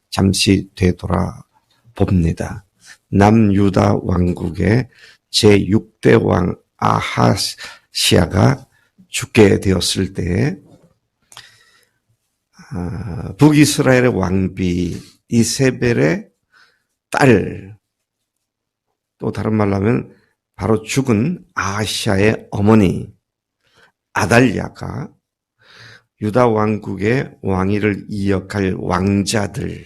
잠시 되돌아 봅니다. 남유다 왕국의 제6대 왕 아하시아가 죽게 되었을 때 북이스라엘의 왕비 이세벨의 딸, 또 다른 말로 하면 바로 죽은 아하시아의 어머니 아달랴가 유다 왕국의 왕위를 이어갈 왕자들,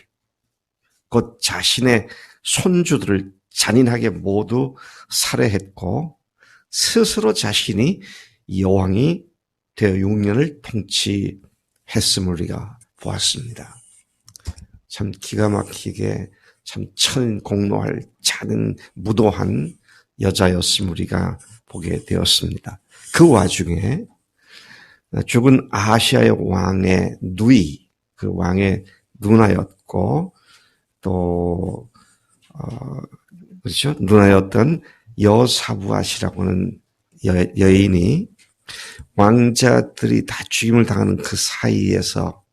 곧 자신의 손주들을 잔인하게 모두 살해했고 스스로 자신이 여왕이 되어 6년을 통치했음을 우리가 보았습니다. 참 기가 막히게 참 천공노할 작은 무도한 여자였음을 우리가 보게 되었습니다. 그 와중에 죽은 아하시아의 왕의 누이, 그 왕의 누나였고 또 그렇죠? 누나였던 여사부앗이라고 하는 여인이 왕자들이 다 죽임을 당하는 그 사이에서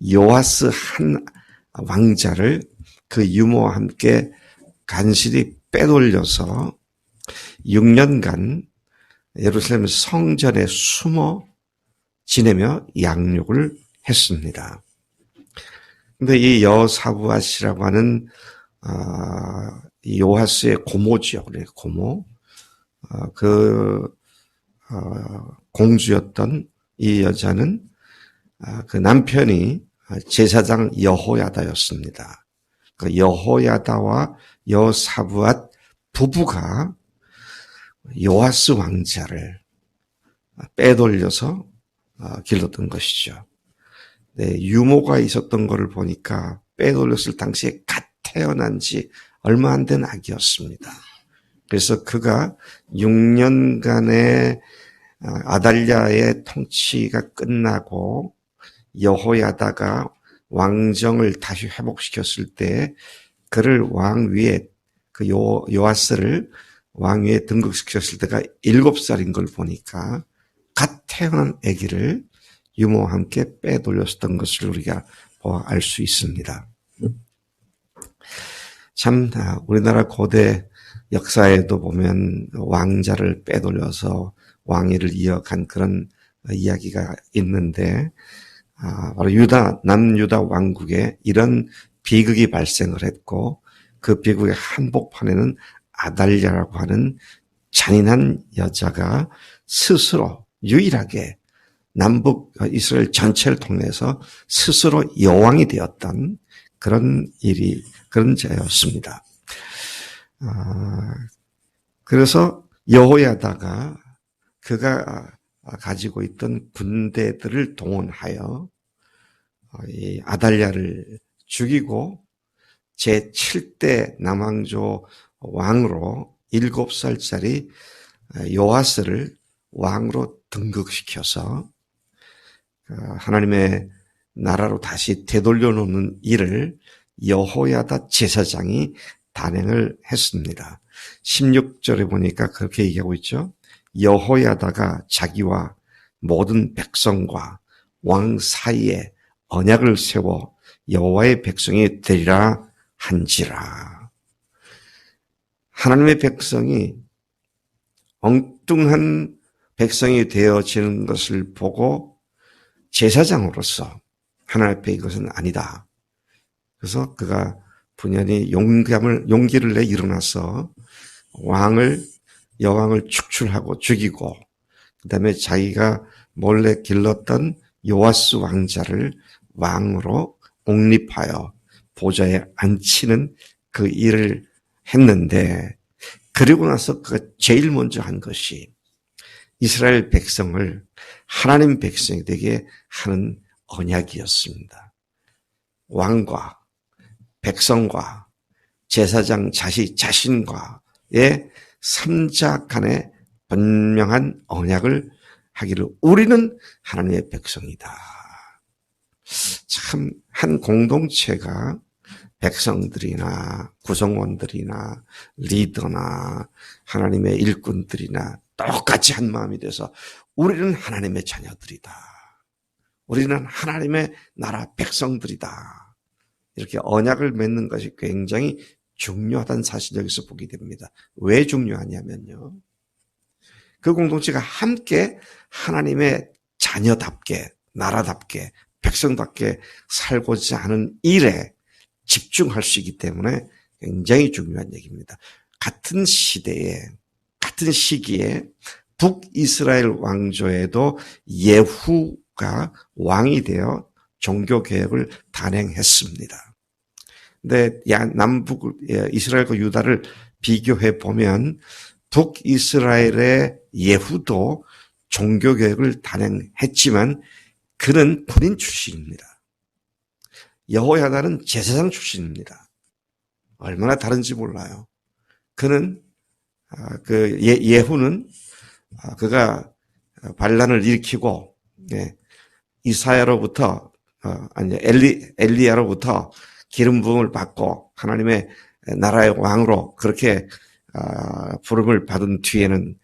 요아스 한 왕자를 그 유모와 함께 간신히 빼돌려서 6년간 예루살렘 성전에 숨어 지내며 양육을 했습니다. 근데 이 여사부앗이라고 하는 이 요아스의 고모죠. 그래, 고모. 공주였던 이 여자는 그 남편이 제사장 여호야다였습니다. 그 여호야다와 여사부앗 부부가 요아스 왕자를 빼돌려서 길렀던 것이죠. 네, 유모가 있었던 것을 보니까 빼돌렸을 당시에 갓 태어난 지 얼마 안 된 아기였습니다. 그래서 그가 6년간의 아달랴의 통치가 끝나고 여호야다가 왕정을 다시 회복시켰을 때 그를 왕위에 그 요아스를 왕위에 등극시켰을 때가 7살인 걸 보니까 갓 태어난 아기를 유모와 함께 빼돌렸던 것을 우리가 알 수 있습니다. 참 우리나라 고대 역사에도 보면 왕자를 빼돌려서 왕위를 이어간 그런 이야기가 있는데 바로 남유다 왕국에 이런 비극이 발생을 했고 그 비극의 한복판에는 아달랴라고 하는 잔인한 여자가 스스로 유일하게 남북 이스라엘 전체를 통해서 스스로 여왕이 되었던 그런 자였습니다. 그래서 여호야다가 그가 가지고 있던 군대들을 동원하여 이 아달랴를 죽이고 제7대 남왕조 왕으로 7살짜리 요아스를 왕으로 등극시켜서 하나님의 나라로 다시 되돌려 놓는 일을 여호야다 제사장이 단행을 했습니다. 16절에 보니까 그렇게 얘기하고 있죠. 여호야다가 자기와 모든 백성과 왕 사이에 언약을 세워 여호와의 백성이 되리라 한지라. 하나님의 백성이 엉뚱한 백성이 되어지는 것을 보고 제사장으로서 하나님 앞에 이것은 아니다. 그래서 그가 분연히 용기를 내 일어나서 여왕을 축출하고 죽이고 그다음에 자기가 몰래 길렀던 요아스 왕자를 왕으로 옹립하여 보좌에 앉히는 그 일을 했는데 그리고 나서 그가 제일 먼저 한 것이 이스라엘 백성을 하나님 백성이 되게 하는 언약이었습니다. 왕과 백성과 제사장 자신과의 3자 간의 분명한 언약을 하기를 우리는 하나님의 백성이다. 참 한 공동체가 백성들이나 구성원들이나 리더나 하나님의 일꾼들이나 똑같이 한 마음이 돼서 우리는 하나님의 자녀들이다. 우리는 하나님의 나라 백성들이다. 이렇게 언약을 맺는 것이 굉장히 중요하다는 사실 여기서 보게 됩니다. 왜 중요하냐면요. 그 공동체가 함께 하나님의 자녀답게, 나라답게, 백성답게 살고자 하는 일에 집중할 수 있기 때문에 굉장히 중요한 얘기입니다. 같은 시대에, 같은 시기에 북이스라엘 왕조에도 예후가 왕이 되어 종교개혁을 단행했습니다. 근데 남북 이스라엘과 유다를 비교해 보면 북이스라엘의 예후도 종교개혁을 단행했지만 그는 군인 출신입니다. 여호야다는 제사장 출신입니다. 얼마나 다른지 몰라요. 그는 예후는 그가 반란을 일으키고 이사야로부터 엘리야로부터 기름 부음을 받고 하나님의 나라의 왕으로 그렇게 부름을 받은 뒤에는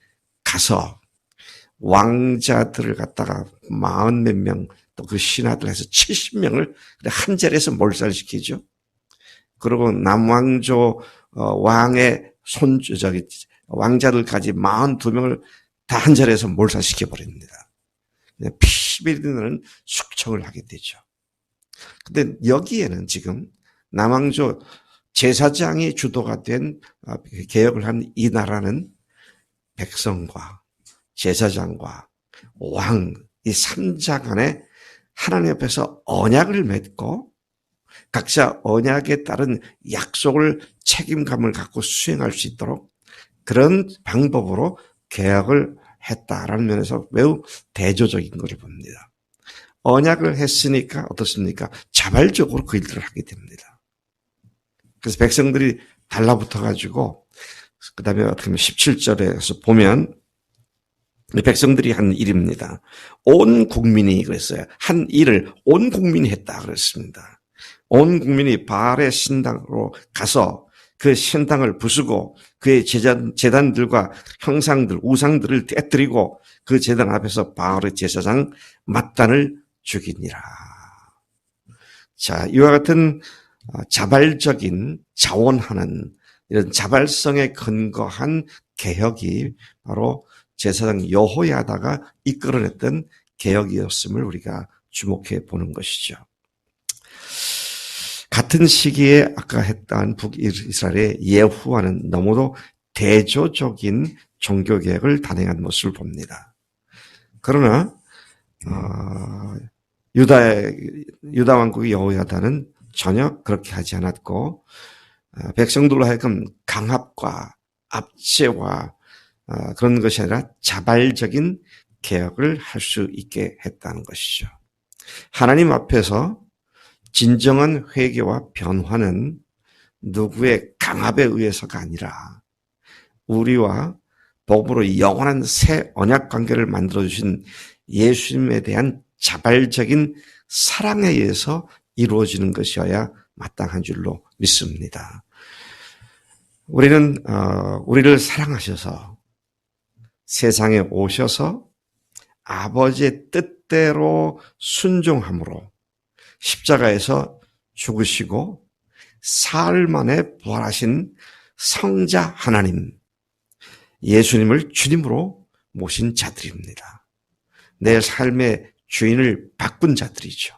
가서 왕자들을 갖다가 40몇 명 또 그 신하들 해서 70명을 한 자리에서 몰살시키죠. 그리고 남왕조 왕의 왕자들까지 42명을 다 한 자리에서 몰살시켜 버립니다. 피비린내는 숙청을 하게 되죠. 근데 여기에는 지금 남왕조 제사장이 주도가 된 개혁을 한 이 나라는 백성과 제사장과 왕, 이 3자 간에 하나님 앞에서 언약을 맺고 각자 언약에 따른 약속을 책임감을 갖고 수행할 수 있도록 그런 방법으로 개혁을 했다라는 면에서 매우 대조적인 것을 봅니다. 언약을 했으니까 어떻습니까? 자발적으로 그 일들을 하게 됩니다. 그래서 백성들이 달라붙어가지고 그 다음에 어떻게 보면 17절에서 보면 백성들이 한 일입니다. 온 국민이 그랬어요. 한 일을 온 국민이 했다 그랬습니다. 온 국민이 바알의 신당으로 가서 그 신당을 부수고 그의 제단들과 형상들, 우상들을 깨뜨리고 그 제단 앞에서 바알의 제사장 mat단을 죽이니라. 자, 이와 같은 자발적인 자원하는 이런 자발성에 근거한 개혁이 바로 제사장 여호야다가 이끌어냈던 개혁이었음을 우리가 주목해 보는 것이죠. 같은 시기에 아까 했던 북이스라엘의 예후와는 너무도 대조적인 종교개혁을 단행한 모습을 봅니다. 그러나 유다 왕국의 여호야다는 전혀 그렇게 하지 않았고 백성들로 하여금 강압과 압제와 그런 것이 아니라 자발적인 개혁을 할 수 있게 했다는 것이죠. 하나님 앞에서 진정한 회개와 변화는 누구의 강압에 의해서가 아니라 우리와 복음으로 영원한 새 언약 관계를 만들어주신 예수님에 대한 자발적인 사랑에 의해서 이루어지는 것이어야 마땅한 줄로 믿습니다. 우리는 우리를 사랑하셔서 세상에 오셔서 아버지의 뜻대로 순종함으로 십자가에서 죽으시고 사흘 만에 부활하신 성자 하나님, 예수님을 주님으로 모신 자들입니다. 내 삶의 주인을 바꾼 자들이죠.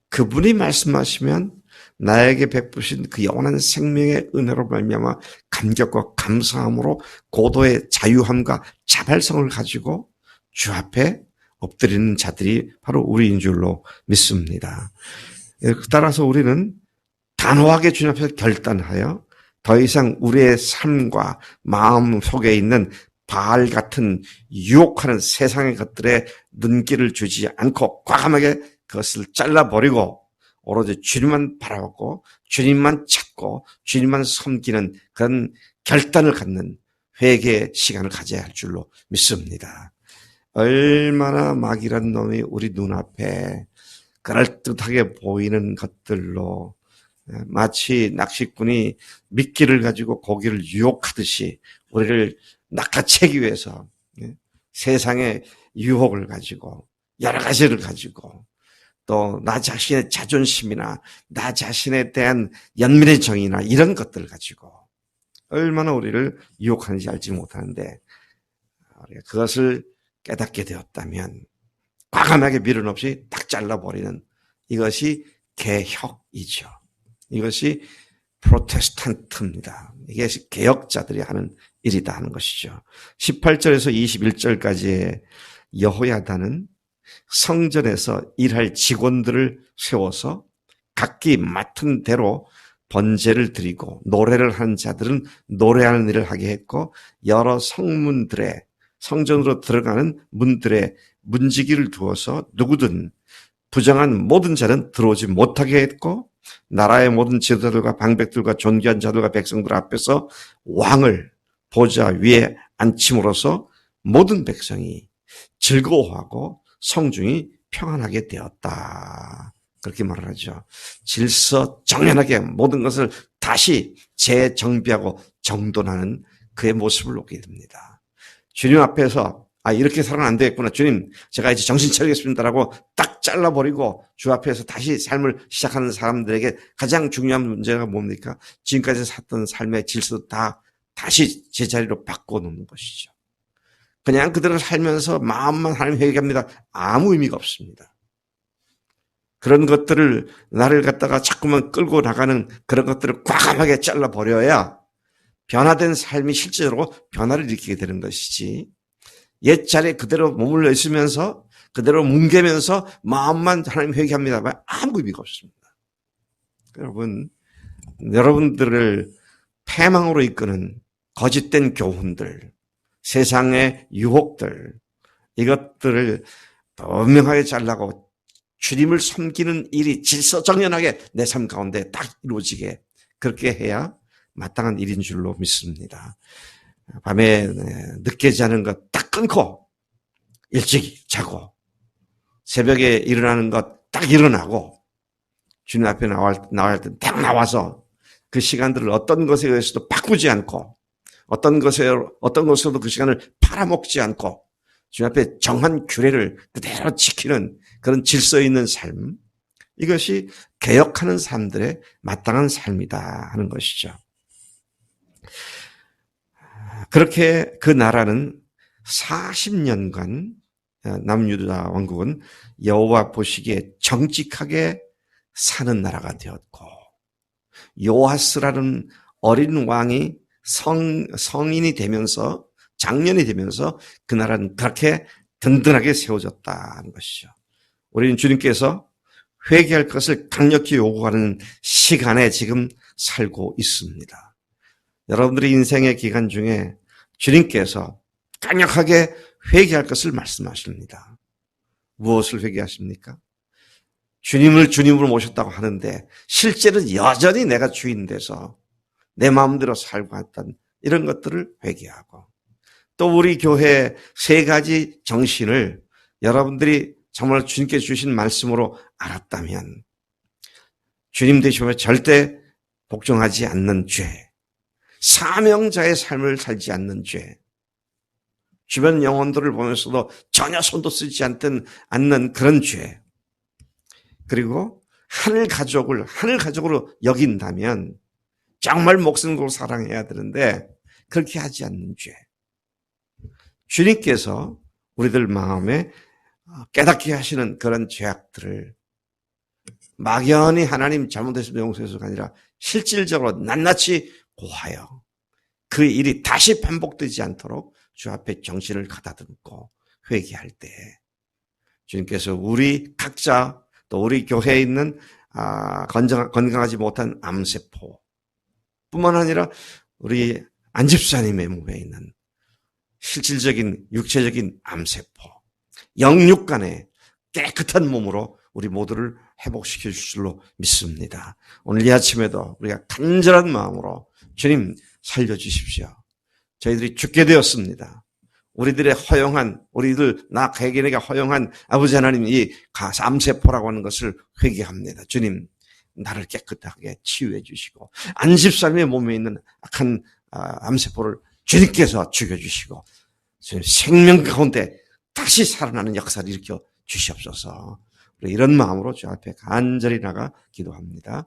그분이 말씀하시면 나에게 베푸신 그 영원한 생명의 은혜로 말미암아 감격과 감사함으로 고도의 자유함과 자발성을 가지고 주 앞에 엎드리는 자들이 바로 우리인 줄로 믿습니다. 따라서 우리는 단호하게 주님 앞에서 결단하여 더 이상 우리의 삶과 마음 속에 있는 바알 같은 유혹하는 세상의 것들에 눈길을 주지 않고 과감하게 그것을 잘라버리고 오로지 주님만 바라보고 주님만 찾고 주님만 섬기는 그런 결단을 갖는 회개의 시간을 가져야 할 줄로 믿습니다. 얼마나 마귀란 놈이 우리 눈앞에 그럴듯하게 보이는 것들로 마치 낚시꾼이 미끼를 가지고 고기를 유혹하듯이 우리를 낚아채기 위해서, 예? 세상의 유혹을 가지고 여러 가지를 가지고, 또 나 자신의 자존심이나 나 자신에 대한 연민의 정의나 이런 것들을 가지고 얼마나 우리를 유혹하는지 알지 못하는데 우리가 그것을 깨닫게 되었다면 과감하게 미련 없이 딱 잘라버리는 이것이 개혁이죠. 이것이 프로테스탄트입니다. 이게 개혁자들이 하는 일이다 하는 것이죠. 18절에서 21절까지의 여호야다는 성전에서 일할 직원들을 세워서 각기 맡은 대로 번제를 드리고 노래를 하는 자들은 노래하는 일을 하게 했고 여러 성문들의 성전으로 들어가는 문들의 문지기를 두어서 누구든 부정한 모든 자는 들어오지 못하게 했고 나라의 모든 지도자들과 방백들과 존귀한 자들과 백성들 앞에서 왕을 보좌 위에 앉힘으로써 모든 백성이 즐거워하고 성중이 평안하게 되었다. 그렇게 말을 하죠. 질서 정연하게 모든 것을 다시 재정비하고 정돈하는 그의 모습을 보게 됩니다. 주님 앞에서 이렇게 살아는 안 되겠구나. 주님, 제가 이제 정신 차리겠습니다라고 딱 잘라버리고 주 앞에서 다시 삶을 시작하는 사람들에게 가장 중요한 문제가 뭡니까? 지금까지 살던 삶의 질서도 다시 제자리로 바꿔놓는 것이죠. 그냥 그대로 살면서 마음만 하나님 회개합니다. 아무 의미가 없습니다. 그런 것들을 나를 갖다가 자꾸만 끌고 나가는 그런 것들을 과감하게 잘라버려야 변화된 삶이 실제로 변화를 일으키게 되는 것이지 옛자리에 그대로 머물러 있으면서 그대로 뭉개면서 마음만 하나님 회개합니다. 아무 의미가 없습니다. 여러분, 여러분들을 패망으로 이끄는 거짓된 교훈들, 세상의 유혹들, 이것들을 분명하게 잘라고 주님을 섬기는 일이 질서정연하게 내 삶 가운데 딱 이루어지게 그렇게 해야 마땅한 일인 줄로 믿습니다. 밤에 늦게 자는 것 딱 끊고 일찍 자고 새벽에 일어나는 것 딱 일어나고 주님 앞에 나갈 때 딱 나와서 그 시간들을 어떤 것에 의해서도 바꾸지 않고 어떤 것으로도 그 시간을 팔아먹지 않고 주님 앞에 정한 규례를 그대로 지키는 그런 질서 있는 삶, 이것이 개혁하는 사람들의 마땅한 삶이다 하는 것이죠. 그렇게 그 나라는 40년간 남유다 왕국은 여호와 보시기에 정직하게 사는 나라가 되었고 요아스라는 어린 왕이 성인이 되면서 장년이 되면서 그 나라는 그렇게 든든하게 세워졌다는 것이죠. 우리는 주님께서 회개할 것을 강력히 요구하는 시간에 지금 살고 있습니다. 여러분들의 인생의 기간 중에 주님께서 강력하게 회개할 것을 말씀하십니다. 무엇을 회개하십니까? 주님을 주님으로 모셨다고 하는데 실제는 여전히 내가 주인 돼서 내 마음대로 살고 했던 이런 것들을 회개하고 또 우리 교회 세 가지 정신을 여러분들이 정말 주님께 주신 말씀으로 알았다면 주님 되시면 절대 복종하지 않는 죄, 사명자의 삶을 살지 않는 죄, 주변 영혼들을 보면서도 전혀 손도 쓰지 않는 그런 죄, 그리고 하늘 가족으로 여긴다면 정말 목숨 걸고 사랑해야 되는데 그렇게 하지 않는 죄. 주님께서 우리들 마음에 깨닫게 하시는 그런 죄악들을 막연히 하나님 잘못했으면 용서해서가 아니라 실질적으로 낱낱이 고하여 그 일이 다시 반복되지 않도록 주 앞에 정신을 가다듬고 회개할 때 주님께서 우리 각자 또 우리 교회에 있는 건강하지 못한 암세포 뿐만 아니라 우리 안집사님의 몸에 있는 실질적인 육체적인 암세포, 영육 간의 깨끗한 몸으로 우리 모두를 회복시켜 줄 줄로 믿습니다. 오늘 이 아침에도 우리가 간절한 마음으로 주님 살려주십시오. 저희들이 죽게 되었습니다. 우리들의 나 개개인에게 허용한 아버지 하나님 이 암세포라고 하는 것을 회개합니다. 주님, 나를 깨끗하게 치유해 주시고 안집사님의 몸에 있는 악한 암세포를 주님께서 죽여주시고 생명 가운데 다시 살아나는 역사를 일으켜 주시옵소서. 이런 마음으로 주 앞에 간절히 나가 기도합니다.